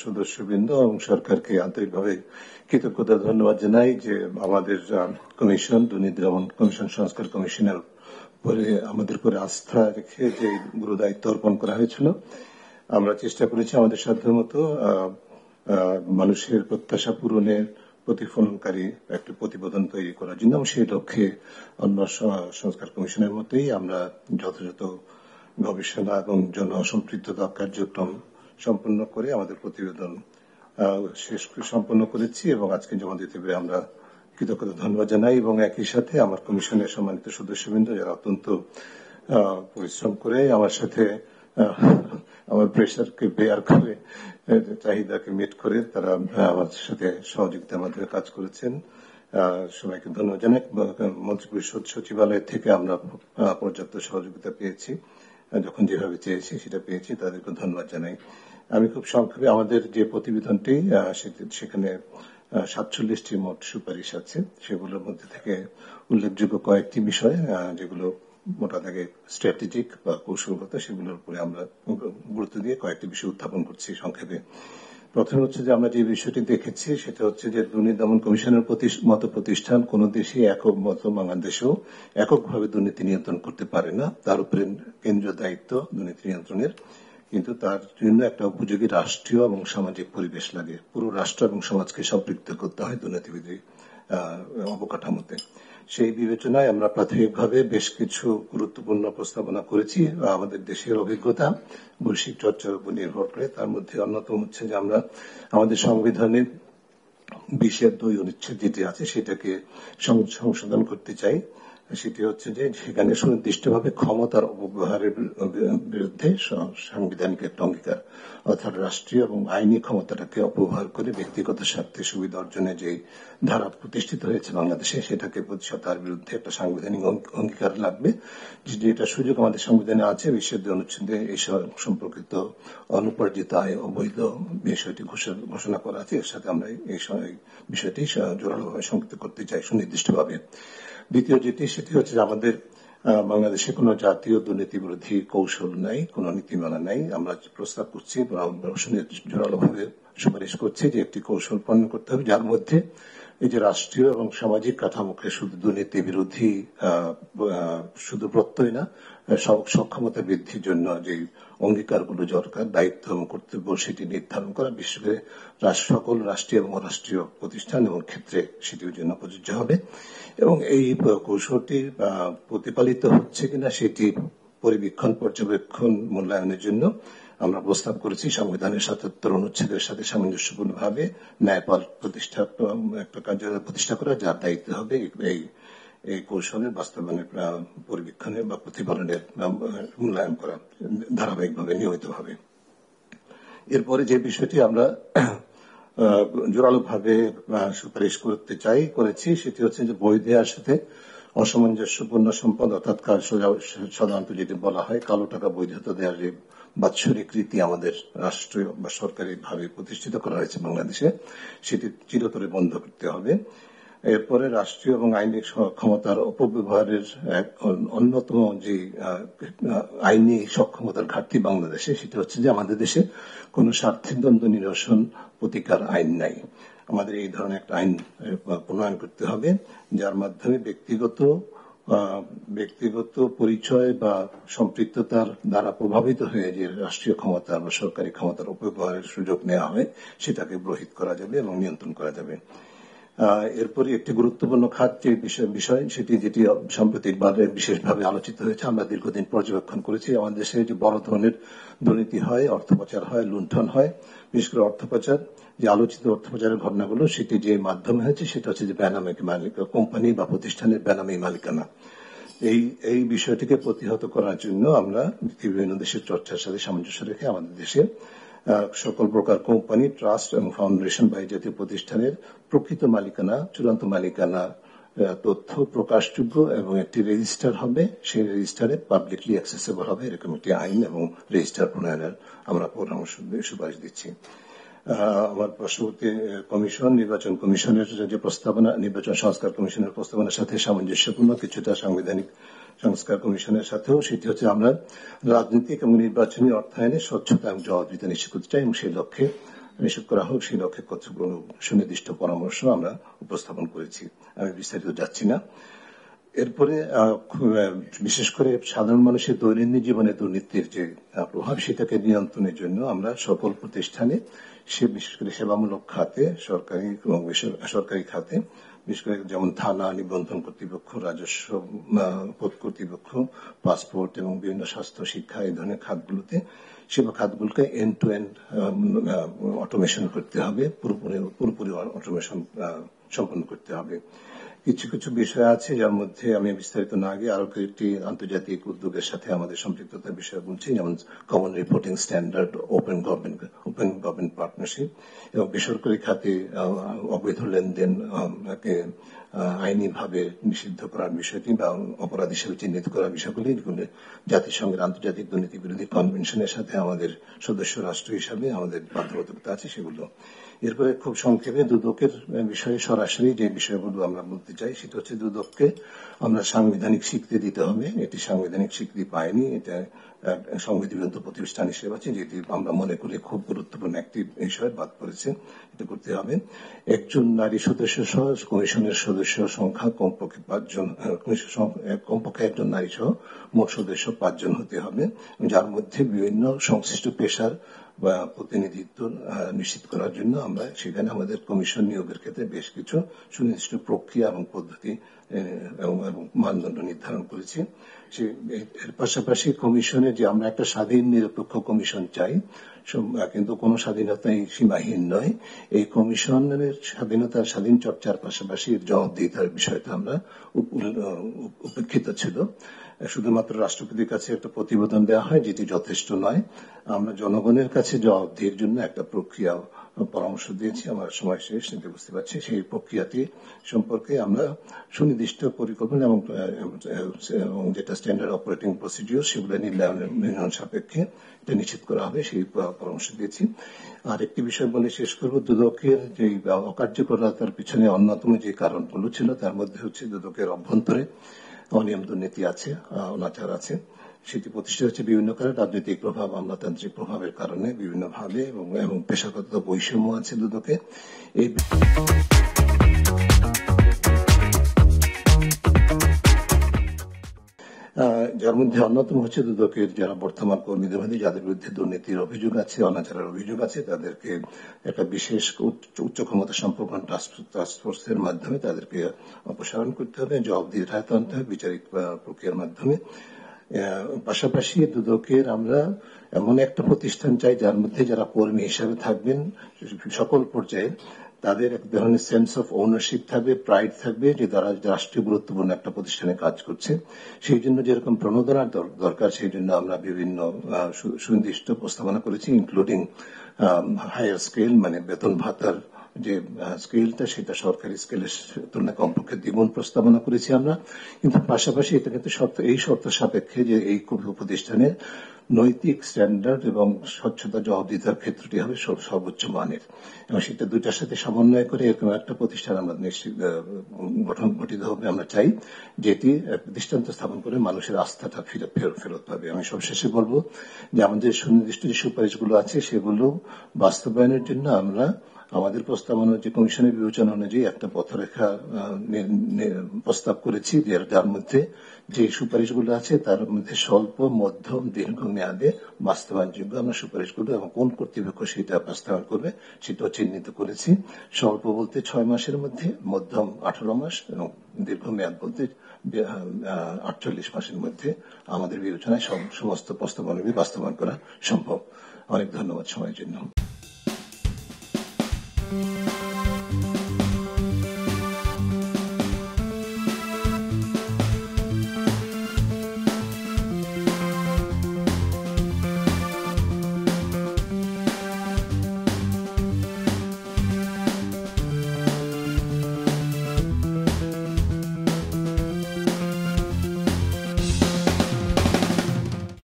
সদস্যবৃন্দ এবং সরকারকে আন্তরিকভাবে কৃতজ্ঞতা ধন্যবাদ জানাই যে আমাদের কমিশন, দুর্নীতি দমন কমিশন, সংস্কার কমিশনের উপরে আমাদের উপরে আস্থা রেখে যে গুরু দায়িত্ব অর্পণ করা হয়েছিল। আমরা চেষ্টা করেছি আমাদের সাধ্যমতো মানুষের প্রত্যাশা পূরণের প্রতিফলনকারী একটা প্রতিবেদন তৈরি করার জন্য, এবং সেই লক্ষ্যে অন্য সংস্কার কমিশনের মতোই আমরা যথাযথ গবেষণা এবং জনসম্পৃক্ততা কার্যক্রম সম্পন্ন করে আমাদের প্রতিবেদন শেষ সম্পন্ন করেছি এবং আজকে জমা দিতে পেরে আমরা কৃতজ্ঞতা ধন্যবাদ জানাই। এবং একই সাথে আমার কমিশনের সম্মানিত সদস্যবৃন্দ যারা অত্যন্ত পরিশ্রম করে আমার সাথে আমার প্রেশারকে বেয়ার করে, চাহিদাকে মিট করে তারা আমার সাথে সহযোগিতার মাধ্যমে কাজ করেছেন, সবাইকে ধন্যবাদ জানাই। মন্ত্রিপরিষদ সচিবালয় থেকে আমরা পর্যাপ্ত সহযোগিতা পেয়েছি, যখন যেভাবে চেয়েছি সেটা পেয়েছি, তাদেরকে ধন্যবাদ জানাই। আমি খুব সংক্ষেপে আমাদের যে প্রতিবেদনটি সেখানে 47টি মোট সুপারিশ আছে, সেগুলোর মধ্যে থেকে উল্লেখযোগ্য কয়েকটি বিষয় যেগুলো মোটা দাগে স্ট্র্যাটেজিক বা কৌশলগত, সেগুলোর উপরে আমরা গুরুত্ব দিয়ে কয়েকটি বিষয় উত্থাপন করছি সংক্ষেপে। প্রথমে হচ্ছে যে আমরা যে বিষয়টি দেখেছি সেটা হচ্ছে যে দুর্নীতি দমন কমিশনের মতো প্রতিষ্ঠান কোন দেশে একক মতো বাংলাদেশেও এককভাবে দুর্নীতি নিয়ন্ত্রণ করতে পারে না। তার উপরে কেন্দ্রীয় দায়িত্ব দুর্নীতি নিয়ন্ত্রণের, কিন্তু তার জন্য একটা উপযোগী রাষ্ট্রীয় এবং সামাজিক পরিবেশ লাগে। পুরো রাষ্ট্র এবং সমাজকে সম্পৃক্ত করতে হয় দুর্নীতিবিধি অবকাঠামোতে। সেই বিবেচনায় আমরা প্রাথমিকভাবে বেশ কিছু গুরুত্বপূর্ণ প্রস্তাবনা করেছি আমাদের দেশের অভিজ্ঞতা বৈশ্বিক চর্চার উপর নির্ভর করে। তার মধ্যে অন্যতম হচ্ছে যে আমরা আমাদের সংবিধানের 20(2) অনুচ্ছেদ যেটি আছে সেটাকে সংশোধন করতে চাই। সেটি হচ্ছে যে সেখানে সুনির্দিষ্টভাবে ক্ষমতার অপব্যবহারের বিরুদ্ধে সাংবিধানিক একটা অঙ্গীকার, অর্থাৎ রাষ্ট্রীয় এবং আইনি ক্ষমতাটাকে অপব্যবহার করে ব্যক্তিগত স্বার্থে সুবিধা অর্জনে যে ধারা প্রতিষ্ঠিত হয়েছে বাংলাদেশে, সেটাকে তার বিরুদ্ধে একটা সাংবিধানিক অঙ্গীকার লাগবে। যেটা সুযোগ আমাদের সংবিধানে আছে, 20(2) অনুচ্ছেদে এই সম্পর্কিত অনুপার্জিত আয় অবৈধ বিষয়টি ঘোষণা করা আছে। এর সাথে আমরা এই বিষয়টি জোরালোভাবে সংযুক্ত করতে চাই সুনির্দিষ্টভাবে। দ্বিতীয় যেটি সেটি হচ্ছে আমাদের বাংলাদেশে কোনো জাতীয় দুর্নীতি বিরোধী কৌশল নাই, কোনো নীতিমালা নাই। আমরা প্রস্তাব করছি, জোরালোভাবে সুপারিশ করছি যে একটি কৌশল প্রণয়ন করতে হবে যার মধ্যে এই যে রাষ্ট্রীয় এবং সামাজিক কাঠামোকে শুধু দুর্নীতি বিরোধী শুধু প্রত্যয় না, সক্ষমতা বৃদ্ধির জন্য যে অঙ্গীকারগুলো দরকার, দায়িত্ব এবং কর্তব্য সেটি নির্ধারণ করা, বিশেষ করে সকল রাষ্ট্রীয় এবং অরাষ্ট্রীয় প্রতিষ্ঠান এবং ক্ষেত্রে সেটির জন্য প্রযোজ্য হবে। এবং এই কৌশলটি প্রতিপালিত হচ্ছে কিনা সেটি পর্যবেক্ষণ মূল্যায়নের জন্য আমরা প্রস্তাব করেছি সংবিধানের 77 অনুচ্ছেদের সাথে সামঞ্জস্যপূর্ণভাবে ন্যায়পাল একটা কার্যালয় প্রতিষ্ঠা করা, যার দায়িত্ব হবে এই কৌশলের বাস্তবায়নের পরিবীক্ষণের বা প্রতিপালনের মূল্যায়ন করা ধারাবাহিকভাবে নিয়মিতভাবে। এরপরে যে বিষয়টি আমরা জোরালোভাবে সুপারিশ করেছি সেটি হচ্ছে যে বৈধ আয়ের সাথে অসামঞ্জস্যপূর্ণ সম্পদ, অর্থাৎ সাধারণত যেটি বলা হয় কালো টাকা বৈধতা দেওয়ার যে বাৎসরিক রীতি আমাদের রাষ্ট্রীয় বা সরকারি ভাবে প্রতিষ্ঠিত করা হয়েছে বাংলাদেশে, সেটি চিরতরে বন্ধ করতে হবে। এরপরে রাষ্ট্রীয় এবং আইনি ক্ষমতার অপব্যবহারের অন্যতম যে আইনি সক্ষমতার ঘাটতি বাংলাদেশে, সেটা হচ্ছে যে আমাদের দেশে কোন স্বার্থের দ্বন্দ্ব নিরসন প্রতিকার আইন নাই। আমাদের এই ধরনের একটা আইন প্রণয়ন করতে হবে যার মাধ্যমে ব্যক্তিগত পরিচয় বা সম্পৃক্ততার দ্বারা প্রভাবিত হয়ে যে রাষ্ট্রীয় ক্ষমতা বা সরকারি ক্ষমতার অপব্যবহারের সুযোগ নেওয়া হয় সেটাকে রহিত করা যাবে এবং নিয়ন্ত্রণ করা যাবে। এরপরে একটি গুরুত্বপূর্ণ খাত যে বিষয় সেটি যেটি সাম্প্রতিকভাবে বিশেষভাবে আলোচিত হয়েছে, আমরা দীর্ঘদিন পর্যবেক্ষণ করেছি আমাদের দেশে যে বড় ধরনের দুর্নীতি হয়, অর্থ পাচার হয়, লুণ্ঠন হয়। বিশেষ করে অর্থ পাচার, যে আলোচিত অর্থ পাচারের ঘটনাগুলো সেটি যে মাধ্যমে হয়েছে সেটা হচ্ছে যে বেনামী কোম্পানি বা প্রতিষ্ঠানের বেনামী মালিকানা। এই বিষয়টিকে প্রতিহত করার জন্য আমরা বিভিন্ন দেশের চর্চার সাথে সামঞ্জস্য রেখে আমাদের দেশে সকল প্রকার কোম্পানি, ট্রাস্ট এবং ফাউন্ডেশন বা এই জাতীয় প্রতিষ্ঠানের প্রকৃত মালিকানা, চূড়ান্ত মালিকানা তথ্য প্রকাশযোগ্য এবং একটি রেজিস্টার হবে, সেই রেজিস্টারে পাবলিকলি অ্যাক্সেসেবল হবে, এরকম একটি আইন এবং রেজিস্টার প্রণয়নের আমরা পরামর্শ সুপারিশ দিচ্ছি। আমার পার্শ্ববর্তী কমিশন, নির্বাচন কমিশনের যে প্রস্তাবনা, নির্বাচন সংস্কার কমিশনের প্রস্তাবনার সাথে সামঞ্জস্যপূর্ণ কিছুটা সাংবিধানিক সংস্কার কমিশনের সাথেও, সেটি হচ্ছে আমরা রাজনৈতিক এবং নির্বাচনী অর্থায়নে স্বচ্ছতা এবং জবাবদিহিতা নিশ্চিত করতে চাই এবং সেই লক্ষ্যে নিশ্চিত করা হোক, সেই লক্ষ্যে কতগুলো সুনির্দিষ্ট পরামর্শ আমরা উপস্থাপন করেছি। আমি বিস্তারিত যাচ্ছি না। এরপরে বিশেষ করে সাধারণ মানুষের দৈনন্দিন জীবনে দুর্নীতির যে প্রভাব, সেটাকে নিয়ন্ত্রণের জন্য আমরা সকল প্রতিষ্ঠানে, বিশেষ করে সেবামূলক খাতে, সরকারি এবং বেসরকারি খাতে, বিশেষ করে যেমন থানা, নিবন্ধন কর্তৃপক্ষ, রাজস্ব কর্তৃপক্ষ, পাসপোর্ট এবং বিভিন্ন স্বাস্থ্য, শিক্ষা, এই ধরনের খাতগুলোতে, সেবা খাতগুলোকে এন্ড টু এন্ড অটোমেশন করতে হবে, পুরোপুরি অটোমেশন সম্পন্ন করতে হবে। কিছু কিছু বিষয় আছে যার মধ্যে আমি বিস্তারিত না গিয়ে আরো কয়েকটি আন্তর্জাতিক উদ্যোগের সাথে আমাদের সম্পৃক্ততার বিষয় বলছি, যেমন common reporting standard, open government partnership, এবং বেসরকারি খাতে অবৈধ লেনদেন আইনিভাবে নিষিদ্ধ করার বিষয়টি বা অপরাধ হিসেবে চিহ্নিত করার বিষয়গুলি, যেগুলো জাতিসংঘের আন্তর্জাতিক দুর্নীতি বিরোধী কনভেনশনের সাথে আমাদের সদস্য রাষ্ট্র হিসাবে আমাদের বাধ্যবাধকতা আছে সেগুলো। এরপরে খুব সংক্ষেপে দুদকের বিষয়ে সরাসরি যে বিষয়গুলো আমরা বলতে চাই, সেটা হচ্ছে দুদককে আমরা সাংবিধানিক স্বীকৃতি দিতে হবে। এটি সাংবিধানিক স্বীকৃতি পায়নি, এটা সংবিধিবদ্ধ প্রতিষ্ঠান হিসেবে আছে, যেটি আমরা মনে করি খুব গুরুত্বপূর্ণ একটি বিষয় বাদ পড়েছে, এটা করতে হবে। একজন নারী সদস্য সহ কমিশনের সদস্য সংখ্যা কমপক্ষে 5 জন, কমপক্ষে একজন নারী সহ মোট সদস্য 5 জন হতে হবে, যার মধ্যে বিভিন্ন সংশ্লিষ্ট পেশার বা প্রতিনিধিত্ব নিশ্চিত করার জন্য আমরা সেখানে আমাদের কমিশন নিয়োগের ক্ষেত্রে বেশ কিছু সুনির্দিষ্ট প্রক্রিয়া এবং পদ্ধতি এবং মানদণ্ড নির্ধারণ করেছি। এর পাশাপাশি কমিশনে যে আমরা একটা স্বাধীন নিরপেক্ষ কমিশন চাই, কিন্তু কোন স্বাধীনতাই সীমাহীন নয়। এই কমিশনের স্বাধীন চর্চার পাশাপাশি জবাবদিহিতার বিষয়টা আমরা উপেক্ষিত ছিল। শুধুমাত্র রাষ্ট্রপতির কাছে একটা প্রতিবেদন দেওয়া হয়, যেটি যথেষ্ট নয়। আমরা জনগণের কাছে জবাবদিহির জন্য একটা প্রক্রিয়া পরামর্শ দিয়েছি। আমার সময় শেষ, নিতে বুঝতে পারছি। সেই প্রক্রিয়াটি সম্পর্কে আমরা সুনির্দিষ্ট পরিকল্পনা এবং যেটা স্ট্যান্ডার্ড অপারেটিং প্রসিডিওর, সেগুলো নির্ণয়ন সাপেক্ষে এটা নিশ্চিত করা হবে, সেই পরামর্শ দিয়েছি। আর একটি বিষয় বলে শেষ করব, দুদকের যে অকার্যকরতার পিছনে অন্যতম যে কারণগুলো ছিল, তার মধ্যে হচ্ছে দুদকের অভ্যন্তরে অনিয়ম দুর্নীতি আছে, অনাচার আছে। সেটি প্রতিষ্ঠা হচ্ছে বিভিন্ন কারণে, রাজনৈতিক প্রভাব, আমলাতান্ত্রিক প্রভাবের কারণে বিভিন্নভাবে, এবং পেশাগত বৈষম্য আছে দুদকে। এই যার মধ্যে অন্যতম হচ্ছে দুদকের যারা বর্তমান কর্মীদের মধ্যে যাদের বিরুদ্ধে দুর্নীতির অভিযোগ আছে, অনাচারের অভিযোগ আছে, তাদেরকে একটা বিশেষ উচ্চ ক্ষমতা সম্পন্ন টাস্কফোর্সের মাধ্যমে তাদেরকে অপসারণ করতে হবে, জবাবদিহির আওতায় আনতে হবে বিচারিক প্রক্রিয়ার মাধ্যমে। পাশাপাশি দুদকের আমরা এমন একটা প্রতিষ্ঠান চাই যার মধ্যে যারা কর্মী হিসাবে থাকবেন সকল পর্যায়ে, তাদের এক ধরনের সেন্স অফ ওনারশিপ থাকবে, প্রাইড থাকবে যে তারা রাষ্ট্রীয় গুরুত্বপূর্ণ একটা প্রতিষ্ঠানে কাজ করছে। সেই জন্য যেরকম প্রণোদনার দরকার, সেই জন্য আমরা বিভিন্ন সুনির্দিষ্ট প্রস্তাবনা করেছি, ইনক্লুডিং হায়ার স্কেল, মানে বেতন ভাতার যে স্কেলটা, সেটা সরকারি স্কেলের তুলনায় কমপক্ষে দ্বিগুণ প্রস্তাবনা করেছি আমরা। কিন্তু পাশাপাশি এটা কিন্তু এই শর্ত সাপেক্ষে যে এই প্রতিষ্ঠানের নৈতিক স্ট্যান্ডার্ড এবং স্বচ্ছতা জবাবদিহিতার ক্ষেত্রটি হবে সর্বোচ্চ মানের, এবং সেটা দুইটার সাথে সমন্বয় করে এরকম একটা প্রতিষ্ঠান আমরা গঠিত হবে আমরা চাই, যেটি দৃষ্টান্ত স্থাপন করে মানুষের আস্থাটা ফেরত পাবে। আমি সবশেষে বলবো যে আমাদের সুনির্দিষ্ট যে সুপারিশগুলো আছে সেগুলো বাস্তবায়নের জন্য আমরা আমাদের প্রস্তাবনা যে কমিশনের বিবেচনা অনুযায়ী একটা পথরেখা প্রস্তাব করেছি, যার মধ্যে যে সুপারিশগুলো আছে তার মধ্যে স্বল্প, মধ্যম, দীর্ঘ মেয়াদে বাস্তবায়নযোগ্য আমরা সুপারিশগুলো এবং কোন কর্তৃপক্ষ সেটা বাস্তবায়ন করবে সেটাও চিহ্নিত করেছি। স্বল্প বলতে 6 মাসের মধ্যে, মধ্যম 18 মাস এবং দীর্ঘ মেয়াদ বলতে 48 মাসের মধ্যে আমাদের বিবেচনায় সমস্ত প্রস্তাবনাগুলি বাস্তবায়ন করা সম্ভব। অনেক ধন্যবাদ সময়ের জন্য।